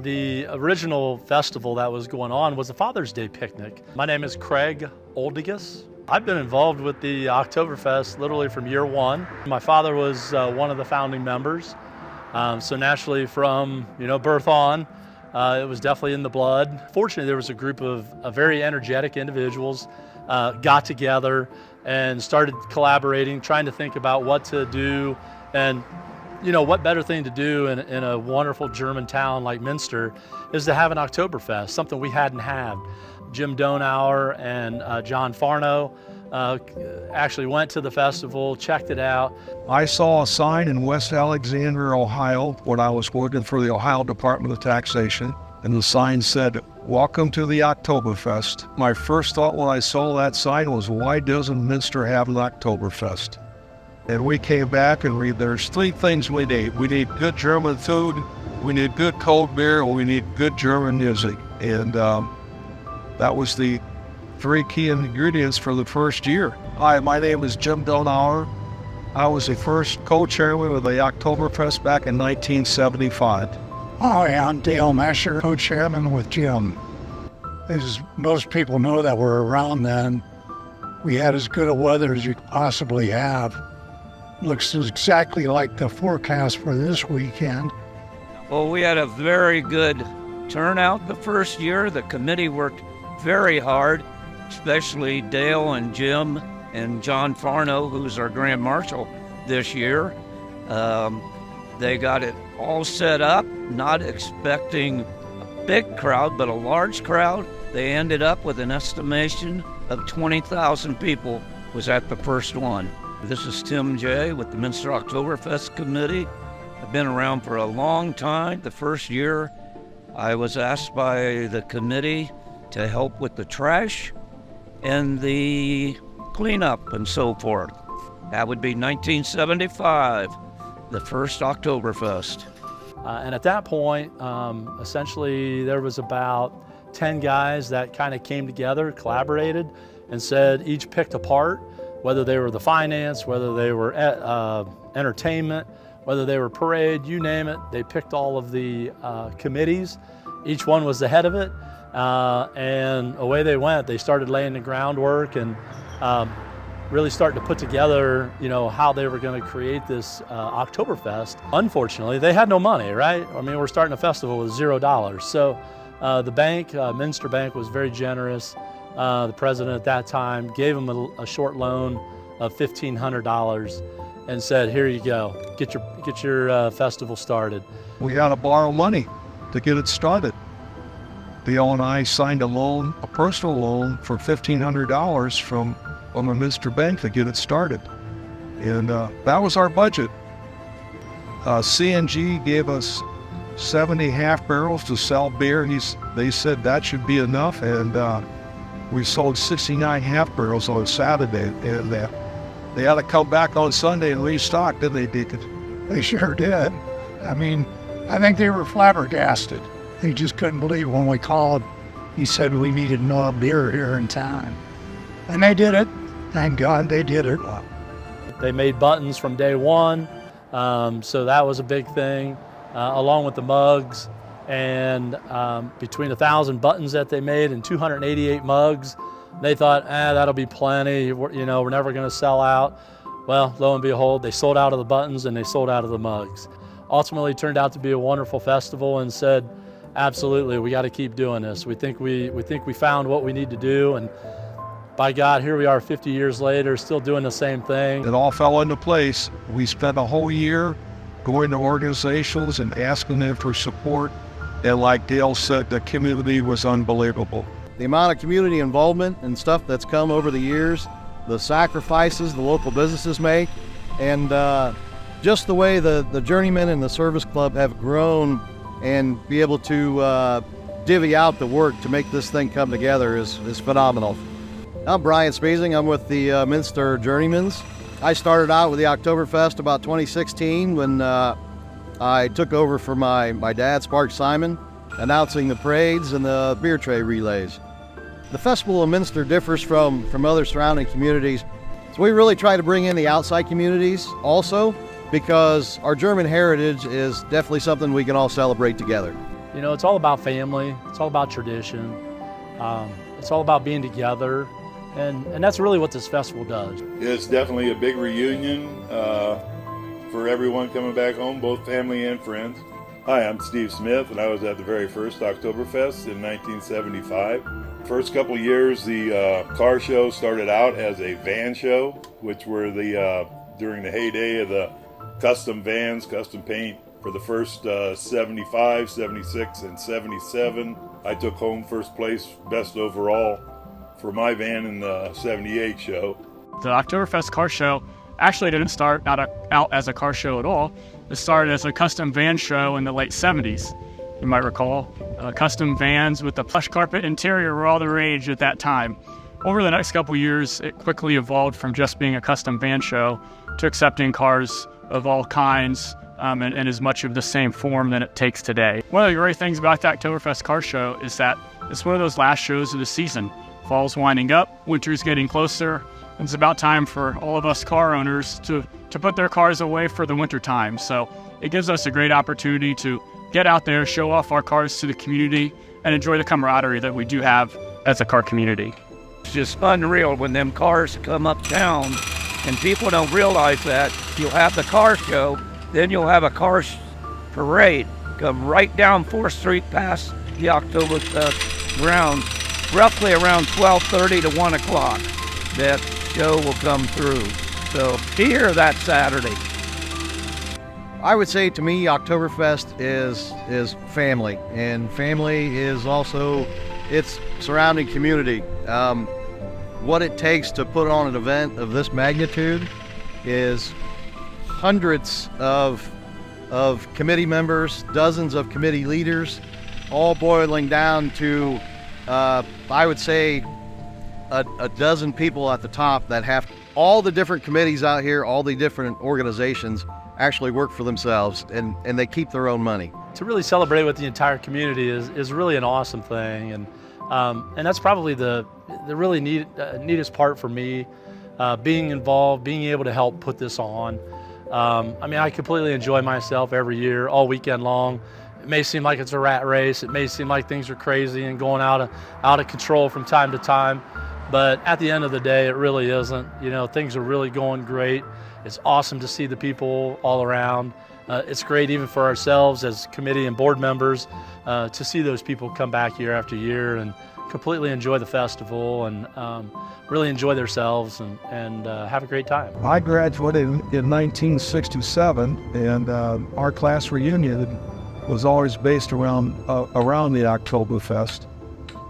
The original festival that was going on was a Father's Day picnic. My name is Craig Oldigus. I've been involved with the Oktoberfest literally from year one. My father was one of the founding members. So naturally from birth on, it was definitely in the blood. Fortunately, there was a group of very energetic individuals got together and started collaborating, trying to think about what to do. And what better thing to do in a wonderful German town like Minster is to have an Oktoberfest, something we hadn't had. Jim Donauer and John Farno actually went to the festival, checked it out. I saw a sign in West Alexandria, Ohio, when I was working for the Ohio Department of Taxation, and the sign said, "Welcome to the Oktoberfest." My first thought when I saw that sign was, why doesn't Minster have an Oktoberfest? And we came back and there's three things we need. We need good German food, we need good cold beer, and we need good German music. And that was the three key ingredients for the first year. Hi, my name is Jim Donauer. I was the first co-chairman of the Oktoberfest back in 1975. Hi, I'm Dale Mesher, co-chairman with Jim. As most people know that were around then, we had as good a weather as you could possibly have. Looks exactly like the forecast for this weekend. Well, we had a very good turnout the first year. The committee worked very hard, especially Dale and Jim and John Farno, who's our Grand Marshal this year. They got it all set up, not expecting a big crowd, but a large crowd. They ended up with an estimation of 20,000 people was at the first one. This is Tim J. with the Minster Oktoberfest Committee. I've been around for a long time. The first year, I was asked by the committee to help with the trash and the cleanup and so forth. That would be 1975, the first Oktoberfest. And at that point, essentially there was about 10 guys that kind of came together, collaborated, and said each picked a part, whether they were the finance, whether they were entertainment, whether they were parade, you name it. They picked all of the committees. Each one was the head of it, and away they went. They started laying the groundwork and really starting to put together, how they were going to create this Oktoberfest. Unfortunately, they had no money, right? I mean, we're starting a festival with $0. So the bank, Minster Bank, was very generous. The president at that time gave them a short loan of $1,500 and said, "Here you go, get your festival started." We had to borrow money to get it started. Dale and I signed a personal loan for $1,500 from the Minster Bank to get it started. And that was our budget. CNG gave us 70 half barrels to sell beer. They said that should be enough, and we sold 69 half barrels on Saturday, and they had to come back on Sunday and restock, didn't they, Deacon? They sure did. I mean, I think they were flabbergasted. They just couldn't believe when we called. He said we needed no beer here in town. And they did it. Thank God they did it. They made buttons from day one, so that was a big thing, along with the mugs. And between 1,000 buttons that they made and 288 mugs, they thought, that'll be plenty. We're never going to sell out. Well, lo and behold, they sold out of the buttons and they sold out of the mugs. Ultimately, it turned out to be a wonderful festival, and said, absolutely, we got to keep doing this. We think we found what we need to do, and by God, here we are 50 years later, still doing the same thing. It all fell into place. We spent a whole year going to organizations and asking them for support. And like Dale said, the community was unbelievable. The amount of community involvement and stuff that's come over the years, the sacrifices the local businesses make, and just the way the Journeymen and the Service Club have grown and be able to divvy out the work to make this thing come together is phenomenal. I'm Brian Spazing. I'm with the Minster Journeymans. I started out with the Oktoberfest about 2016 when I took over for my dad, Spark Simon, announcing the parades and the beer tray relays. The Festival of Minster differs from other surrounding communities, so we really try to bring in the outside communities also, because our German heritage is definitely something we can all celebrate together. You know, it's all about family. It's all about tradition. It's all about being together. And that's really what this festival does. It's definitely a big reunion for everyone coming back home, both family and friends. Hi, I'm Steve Smith, and I was at the very first Oktoberfest in 1975. First couple years, the car show started out as a van show, which were during the heyday of the custom vans, custom paint. For the first 75, 76, and 77, I took home first place, best overall, for my van in the 78 show. The Oktoberfest car show actually didn't start out as a car show at all. It started as a custom van show in the late 70s, you might recall. Custom vans with the plush carpet interior were all the rage at that time. Over the next couple years, it quickly evolved from just being a custom van show to accepting cars of all kinds and as much of the same form than it takes today. One of the great things about the Oktoberfest car show is that it's one of those last shows of the season. Fall's winding up, winter's getting closer, and it's about time for all of us car owners to put their cars away for the winter time. So it gives us a great opportunity to get out there, show off our cars to the community, and enjoy the camaraderie that we do have as a car community. It's just unreal when them cars come uptown, and people don't realize that. You'll have the car show, then you'll have a car parade come right down 4th Street past the Oktoberfest grounds, roughly around 12:30 to 1 o'clock. That show will come through. So be here that Saturday. I would say to me, Oktoberfest is family, and family is also its surrounding community. What it takes to put on an event of this magnitude is hundreds of committee members, dozens of committee leaders, all boiling down to, I would say, a dozen people at the top that have all the different committees out here, all the different organizations actually work for themselves, and they keep their own money. To really celebrate with the entire community is really an awesome thing, and that's probably the really neatest part for me, being involved, being able to help put this on. I mean, I completely enjoy myself every year, all weekend long. It may seem like it's a rat race. It may seem like things are crazy and going out of control from time to time, but at the end of the day, it really isn't. You know, things are really going great. It's awesome to see the people all around. It's great even for ourselves as committee and board members to see those people come back year after year and completely enjoy the festival and really enjoy themselves and have a great time. I graduated in 1967, and our class reunion was always based around the Oktoberfest,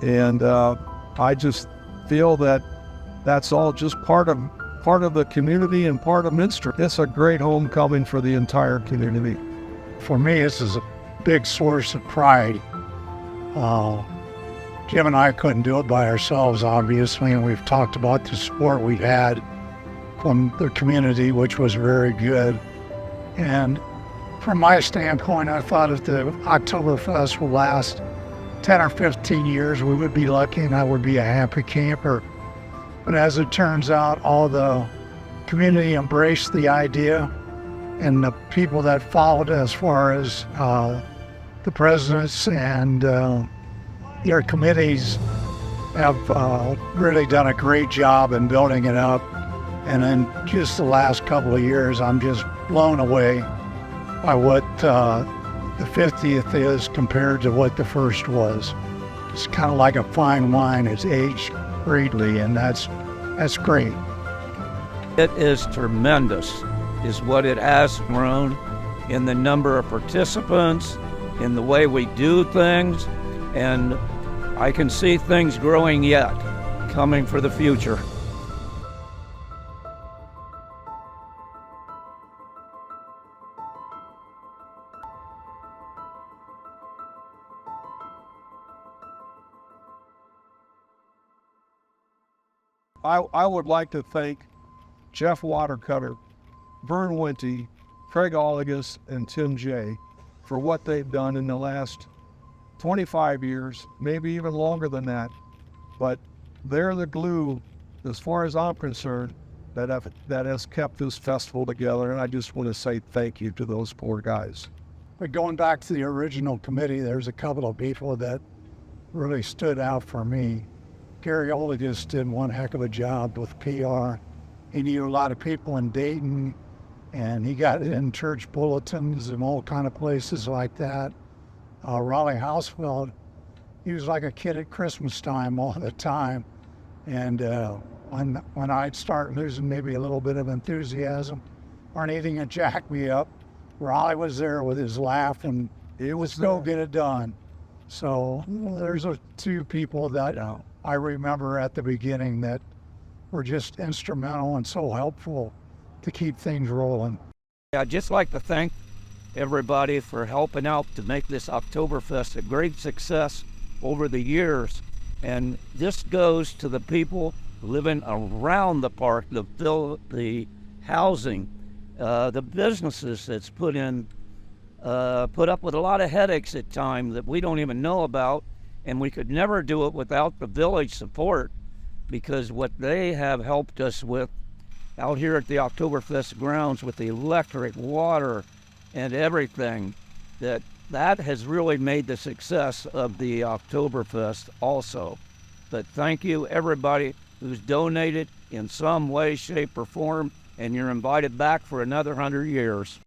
and I just feel that that's all just part of the community and part of Minster. It's a great homecoming for the entire community. For me, this is a big source of pride. Jim and I couldn't do it by ourselves, obviously, and we've talked about the support we've had from the community, which was very good. And from my standpoint, I thought if the Oktoberfest will last 10 or 15 years, we would be lucky and I would be a happy camper. But as it turns out, all the community embraced the idea, and the people that followed as far as the presidents and their committees have really done a great job in building it up. And in just the last couple of years, I'm just blown away by what the 50th is compared to what the first was. It's kind of like a fine wine. It's aged greatly, and that's great. It is tremendous, is what it has grown in the number of participants, in the way we do things, and I can see things growing yet, coming for the future. I would like to thank Jeff Watercutter, Vern Winty, Craig Olligus, and Tim Jay for what they've done in the last 25 years, maybe even longer than that. But they're the glue, as far as I'm concerned, that has kept this festival together, and I just want to say thank you to those poor guys. But going back to the original committee, there's a couple of people that really stood out for me. Gary Olagus did one heck of a job with PR. He knew a lot of people in Dayton, and he got it in church bulletins and all kind of places like that. Raleigh Hausfeld, he was like a kid at Christmas time all the time. And when I'd start losing maybe a little bit of enthusiasm or needing to jack me up, Raleigh was there with his laugh, and it was go get it done. So there's two people that I remember at the beginning that were just instrumental and so helpful to keep things rolling. I'd just like to thank everybody for helping out to make this Oktoberfest a great success over the years. And this goes to the people living around the park, the housing, the businesses that's put up with a lot of headaches at times that we don't even know about, and we could never do it without the village support, because what they have helped us with out here at the Oktoberfest grounds with the electric, water, and everything, that has really made the success of the Oktoberfest also. But thank you everybody who's donated in some way, shape, or form, and you're invited back for another 100 years.